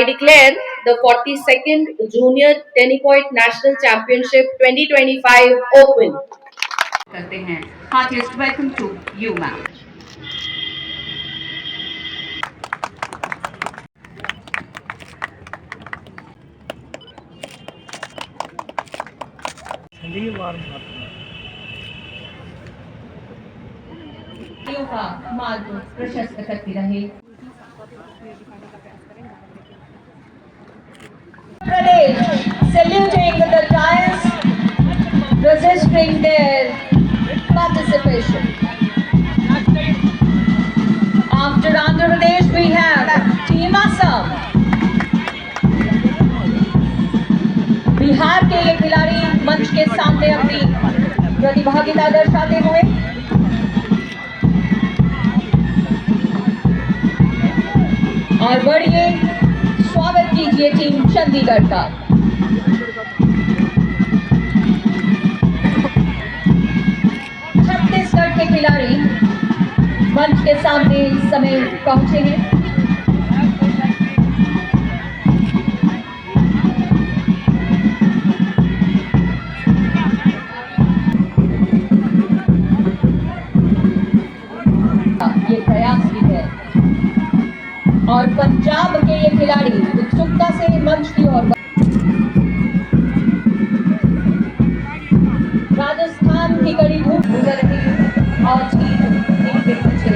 I declare the 42nd Junior Tennis National Championship 2025 open. करते हैं heartiest welcome to you ma'am. का मार्ग प्रशस्त करती रहे। Pradesh saluting the giants, registering their participation. After Andhra Pradesh, we have Team Assam. Bihar के ये खिलाड़ी मंच के सामने अपनी प्रतिभागिता दर्शाते हुए और बढ़िए स्वागत कीजिए टीम चंडीगढ़ का। छत्तीसगढ़ के खिलाड़ी मंच के सामने इस समय पहुंचे हैं। ये प्रयास भी है और पंजाब के ये खिलाड़ी उत्सुकता से मंच की ओर। राजस्थान की कड़ी धूप गुजर रही है और चीन इनके पीछे।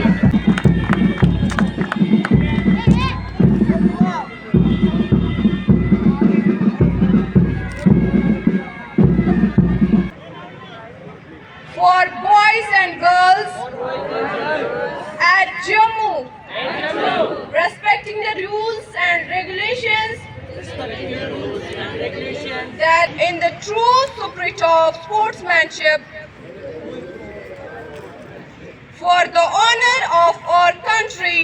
For boys and girls at Jammu, respecting the rules and regulations, that in the true spirit of sportsmanship, for the honor of our country,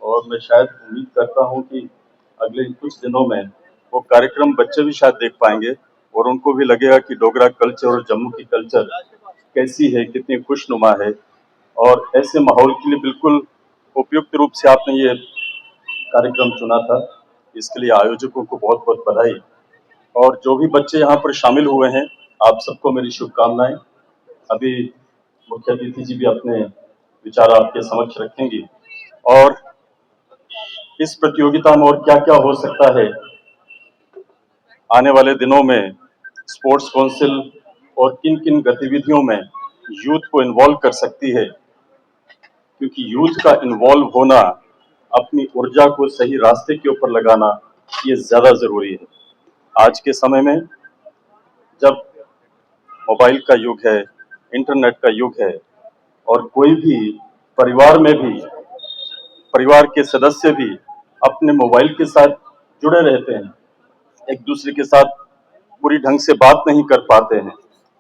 और मैं शायद उम्मीद करता हूं कि अगले कुछ दिनों में वो कार्यक्रम बच्चे भी शायद देख पाएंगे और उनको भी लगेगा कि डोगरा कल्चर और जम्मू की कल्चर कैसी है, कितनी खुशनुमा है। और ऐसे माहौल के लिए बिल्कुल उपयुक्त रूप से आपने ये कार्यक्रम चुना था। इसके लिए आयोजकों को बहुत बहुत बधाई। और जो भी बच्चे यहाँ पर शामिल हुए हैं, आप सबको मेरी शुभकामनाएं। अभी मुख्य अतिथि जी भी अपने विचार आपके समक्ष रखेंगी और इस प्रतियोगिता में और क्या क्या हो सकता है आने वाले दिनों में, स्पोर्ट्स काउंसिल और किन किन गतिविधियों में यूथ को इन्वॉल्व कर सकती है, क्योंकि यूथ का इन्वॉल्व होना, अपनी ऊर्जा को सही रास्ते के ऊपर लगाना, ये ज्यादा जरूरी है। आज के समय में जब मोबाइल का युग है, इंटरनेट का युग है और कोई भी परिवार के सदस्य भी अपने मोबाइल के साथ जुड़े रहते हैं, एक दूसरे के साथ पूरी ढंग से बात नहीं कर पाते हैं।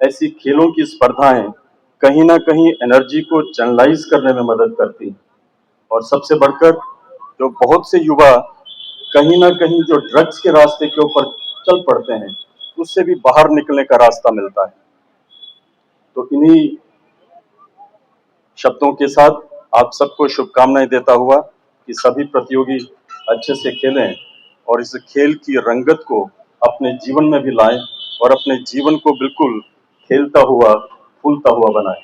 ऐसी खेलों की स्पर्धाएं कहीं ना कहीं एनर्जी को चैनलाइज करने में मदद करती हैं। और सबसे बढ़कर जो बहुत से युवा कहीं ना कहीं जो ड्रग्स के रास्ते के ऊपर चल पड़ते हैं, उससे भी बाहर निकलने का रास्ता मिलता है। तो इन्हीं शब्दों के साथ आप सबको शुभकामनाएं देता हुआ कि सभी प्रतियोगी अच्छे से खेलें और इस खेल की रंगत को अपने जीवन में भी लाएं और अपने जीवन को बिल्कुल खेलता हुआ, फूलता हुआ बनाएं।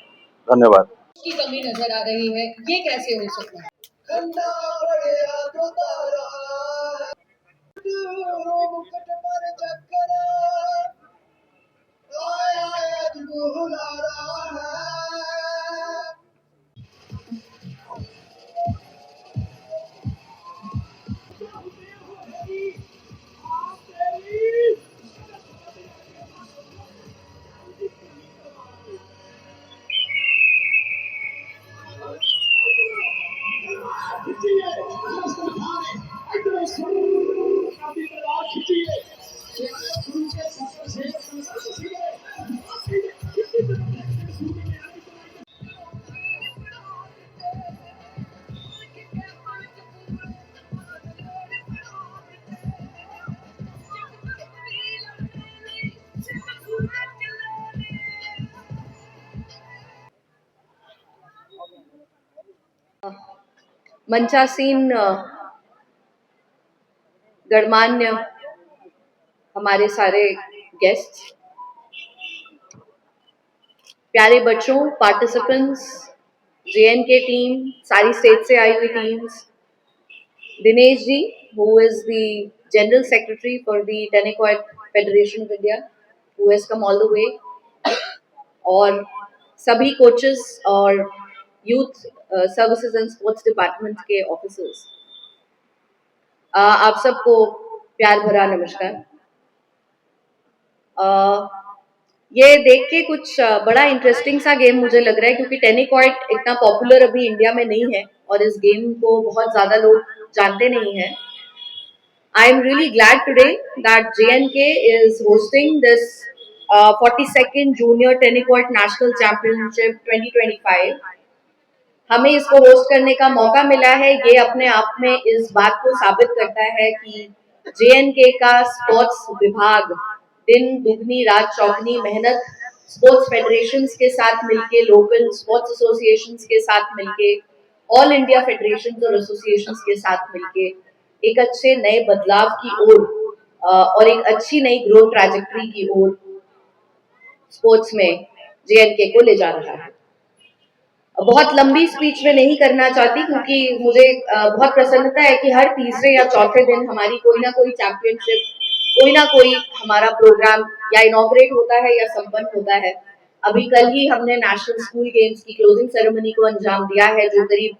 धन्यवाद। की कमी नजर आ रही है, ये कैसे हो सकता है? मंचासीन गणमान्य हमारे सारे गेस्ट, प्यारे बच्चों, पार्टिसिपेंट्स, JNK टीम, सारी स्टेट से आई हुई teams, Dinesh ji who is the general secretary for the Tennis Federation of India who has come all the way, और सभी कोचेस और youth services and sports department के ऑफिसर्स, आप सबको प्यार भरा नमस्कार। ये देख के कुछ बड़ा इंटरेस्टिंग सा गेम मुझे लग रहा है, क्योंकि टेनिकॉइट इतना पॉपुलर अभी इंडिया में नहीं है और इस गेम को बहुत ज्यादा लोग जानते नहीं हैं। I am really glad today that JNK is hosting this 42nd Junior Tennis National Championship 2025। हमें इसको होस्ट करने का मौका मिला है, ये अपने आप में इस बात को साबित करता है कि JNK का स्पोर्ट्स विभाग दिन दुगनी रात चौगनी मेहनत स्पोर्ट्स फेडरेशंस के साथ मिलके, लोकल स्पोर्ट्स एसोसिएशंस के साथ मिलके, ऑल इंडिया फेडरेशंस और एसोसिएशंस के साथ मिलके एक अच्छे नए बदलाव की ओर और एक अच्छी नई ग्रोथ ट्रैजेक्टरी की ओर स्पोर्ट्स में JNK को ले जा रहा है। बहुत लंबी स्पीच में नहीं करना चाहती, क्योंकि मुझे बहुत प्रसन्नता है कि हर तीसरे या चौथे दिन हमारी कोई ना कोई चैंपियनशिप, कोई ना कोई हमारा प्रोग्राम या इनॉग्रेट होता है या संपन्न होता है। अभी कल ही हमने नेशनल स्कूल गेम्स की क्लोजिंग सेरेमनी को अंजाम दिया है, जो करीब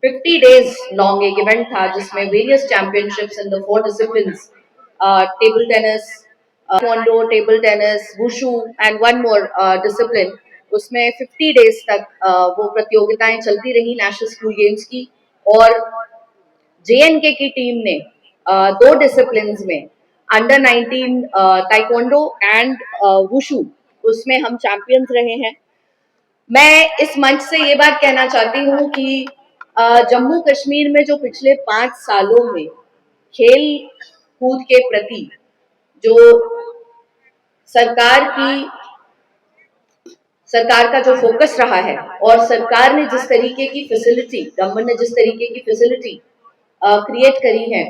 50 days लॉन्ग एक इवेंट था, जिसमें various championships in the 4 disciplines, table tennis, taekwondo, table tennis, wushu and one more discipline, उसमें 50 days तक वो प्रतियोगिताएं चलती रही नेशनल स्कूल गेम्स की। और JNK की टीम ने 2 डिसिप्लिन्स में अंडर 19 ताइक्वांडो एंड वुशु, उसमें हम चैंपियंस रहे हैं। मैं इस मंच से ये बात कहना चाहती हूँ कि जम्मू कश्मीर में जो पिछले 5 सालों में खेल कूद के प्रति जो सरकार का जो फोकस रहा है, और सरकार ने जिस तरीके की फैसिलिटी, गवर्नमेंट ने जिस तरीके की फैसिलिटी क्रिएट करी है,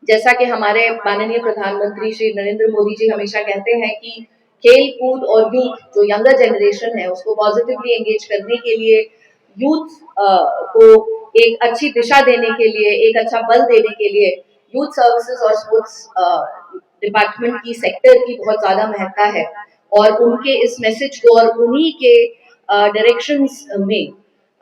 जैसा कि हमारे माननीय प्रधानमंत्री श्री नरेंद्र मोदी जी हमेशा कहते हैं कि खेल कूद और यूथ, जो यंगर जनरेशन है, उसको पॉजिटिवली एंगेज करने के लिए, यूथ को एक अच्छी दिशा देने के लिए, एक अच्छा बल देने के लिए यूथ सर्विसेज और स्पोर्ट्स डिपार्टमेंट की सेक्टर की बहुत ज्यादा महत्ता है। और उनके इस मैसेज को और उन्हीं के डायरेक्शंस में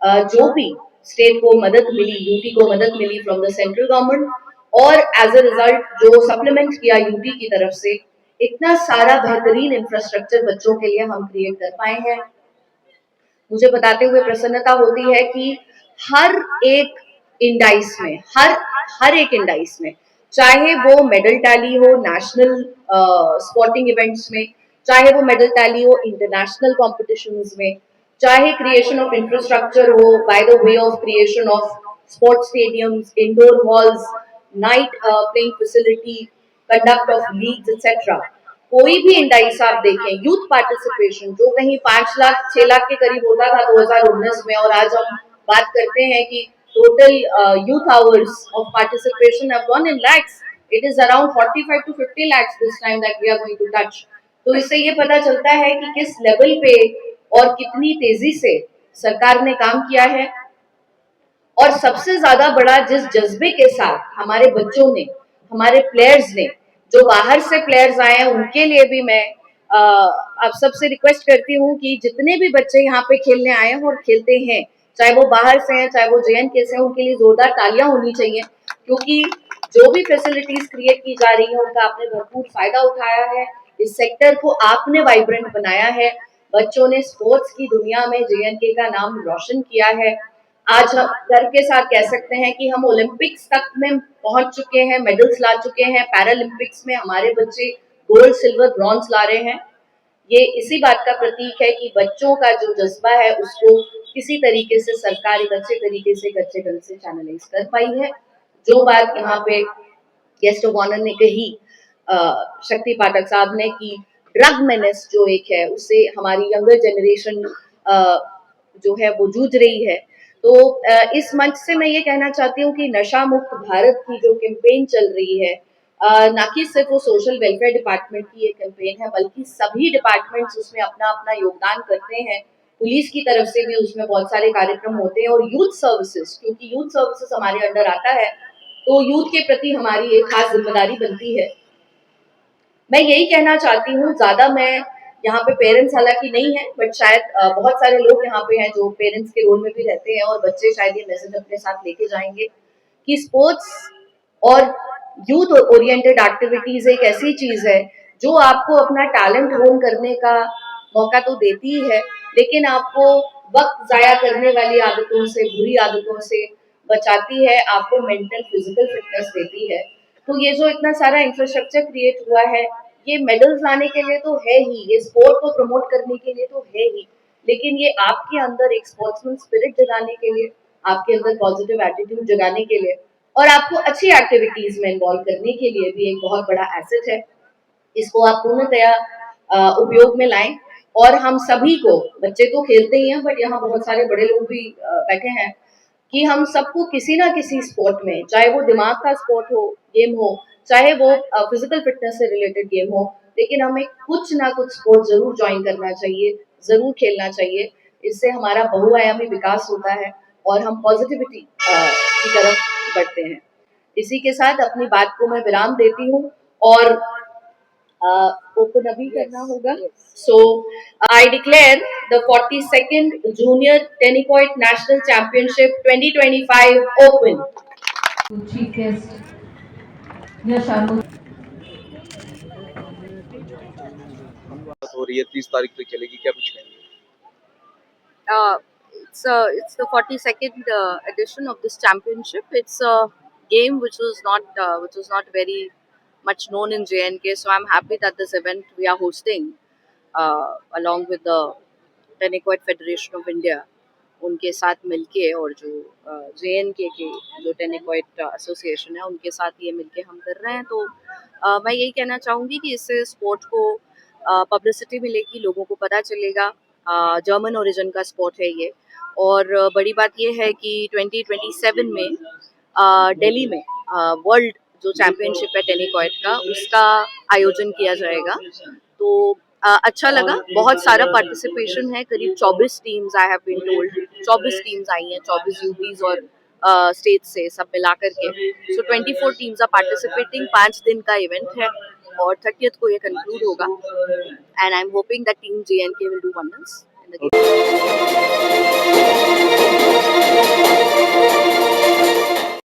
जो भी स्टेट को मदद मिली, यूटी को मदद मिली फ्रॉम द सेंट्रल गवर्नमेंट, और एज अ रिजल्ट जो सप्लीमेंट किया यूटी की तरफ से, इतना सारा बेहतरीन इंफ्रास्ट्रक्चर बच्चों के लिए हम क्रिएट कर पाए हैं। मुझे बताते हुए प्रसन्नता होती है कि हर एक इंडाइस में, हर एक इंडाइस में, चाहे वो मेडल टैली हो नेशनल स्पोर्टिंग इवेंट्स में, चाहे वो मेडल टैली हो इंटरनेशनल कॉम्पिटिशन्स में, चाहे क्रिएशन ऑफ इंफ्रास्ट्रक्चर हो by the way of creation of sports stadiums, indoor halls, night playing facility, conduct of leagues etcetera, कोई भी इंडाइस आप देखें, यूथ पार्टिसिपेशन जो कहीं 5 लाख 6 लाख के करीब होता था 2019 में, और आज हम बात करते हैं कि total youth hours of participation have gone in lakhs. It is around 45 to 50 lakhs this time that we are going to touch. तो इससे ये पता चलता है कि किस लेवल पे और कितनी तेजी से सरकार ने काम किया है, और सबसे ज्यादा बड़ा जिस जज्बे के साथ हमारे बच्चों ने, हमारे प्लेयर्स ने, जो बाहर से प्लेयर्स आए हैं, उनके लिए भी मैं आप सबसे रिक्वेस्ट करती हूँ कि जितने भी बच्चे यहाँ पे खेलने आए हैं और खेलते हैं, चाहे वो बाहर से हैं, चाहे वो JNK से हैं, उनके लिए जोरदार तालियां होनी चाहिए, क्योंकि जो भी फैसिलिटीज क्रिएट की जा रही है उनका आपने भरपूर फायदा उठाया है। इस सेक्टर को आपने वाइब्रेंट बनाया है, बच्चों ने स्पोर्ट्स की दुनिया में JNK का नाम रोशन किया है। आज हम गर्व के साथ कह सकते हैं कि हम ओलंपिक्स तक में पहुंच चुके हैं, मेडल्स ला चुके हैं, पैरालंपिक्स में हमारे बच्चे गोल्ड, सिल्वर, ब्रॉन्ज ला रहे हैं। ये इसी बात का प्रतीक है कि बच्चों का जो जज्बा है उसको किसी तरीके से सरकार एक अच्छे तरीके से, एक अच्छे ढंग से चैनलाइज कर पाई है। जो बात यहाँ पे गेस्ट ऑफ ऑनर ने कही, शक्ति पाठक साहब ने, कि ड्रग मेनेस जो एक है, उससे हमारी यंगर जनरेशन जो है वो जूझ रही है। तो इस मंच से मैं ये कहना चाहती हूँ कि नशा मुक्त भारत की जो कैंपेन चल रही है, ना कि सिर्फ वो सोशल वेलफेयर डिपार्टमेंट की ये कैंपेन है, बल्कि सभी डिपार्टमेंट्स उसमें अपना अपना योगदान करते हैं। पुलिस की तरफ से भी उसमें बहुत सारे कार्यक्रम होते हैं, और यूथ सर्विसेज, क्योंकि यूथ सर्विसेज हमारे अंडर आता है, तो यूथ के प्रति हमारी एक खास जिम्मेदारी बनती है। मैं यही कहना चाहती हूँ, ज्यादा मैं यहाँ पे पेरेंट्स हालांकि नहीं है, बट शायद बहुत सारे लोग यहाँ पे हैं जो पेरेंट्स के रोल में भी रहते हैं, और बच्चे शायद ये मैसेज अपने साथ लेके जाएंगे कि स्पोर्ट्स और यूथ ओरिएंटेड एक्टिविटीज एक ऐसी चीज है जो आपको अपना टैलेंट होन करने का मौका तो देती ही है, लेकिन आपको वक्त जाया करने वाली आदतों से, बुरी आदतों से बचाती है, आपको मेंटल फिजिकल फिटनेस देती है। तो ये जो इतना सारा इंफ्रास्ट्रक्चर क्रिएट हुआ है, ये मेडल्स लाने के लिए तो है ही, ये स्पोर्ट को प्रमोट करने के लिए तो है ही, लेकिन ये आपके अंदर एक स्पोर्ट्समैन स्पिरिट जगाने के लिए, आपके अंदर पॉजिटिव एटीट्यूड जगाने के लिए, और आपको अच्छी एक्टिविटीज में इन्वॉल्व करने के लिए भी एक बहुत बड़ा एसेट है। इसको आप पूर्णतया उपयोग में लाएं, और हम सभी को, बच्चे तो खेलते ही हैं, बट यहाँ बहुत सारे बड़े लोग भी बैठे हैं, कि हम सबको किसी ना किसी स्पोर्ट में, चाहे वो दिमाग का स्पोर्ट हो, गेम हो, चाहे वो फिजिकल फिटनेस से रिलेटेड गेम हो, लेकिन हमें कुछ ना कुछ स्पोर्ट जरूर ज्वाइन करना चाहिए, जरूर खेलना चाहिए। इससे हमारा बहुआयामी विकास होता है और हम पॉजिटिविटी की तरफ बढ़ते हैं। इसी के साथ अपनी बात को मैं विराम देती हूँ, और ओपन अभी करना होगा। So I declare the 42nd junior tennikoit national championship 2025 open. Chief guest Yash आर्मुद हो रही है 30 तारीख तक चलेगी, क्या कुछ कहेंगे? It's the 42nd edition of this championship. It's a game which was not very much known in JNK, so I'm happy that this event we are hosting along with the Tennis Federation of India, उनके साथ मिलके, और जो JNK के जो टेनिकॉइट association है उनके साथ ये मिलके हम कर रहे हैं। तो मैं यही कहना चाहूँगी कि इससे स्पोर्ट को पब्लिसिटी मिलेगी, लोगों को पता चलेगा। जर्मन ओरिजिन का स्पोर्ट है ये, और बड़ी बात ये है कि 2027 में दिल्ली में वर्ल्ड जो चैंपियनशिप है टेनिकॉइट का, उसका आयोजन किया जाएगा। तो अच्छा लगा, बहुत सारा पार्टिसिपेशन है, करीब 24 teams I have been told, 24 teams आई हैं, 24 यूपीज और स्टेट से सब मिला करके। सो 24 टीम्स आर पार्टिसिपेटिंग। 5 दिन का इवेंट है और 30th को ये कंक्लूड होगा, and I am hoping that team JNK will do wonders in the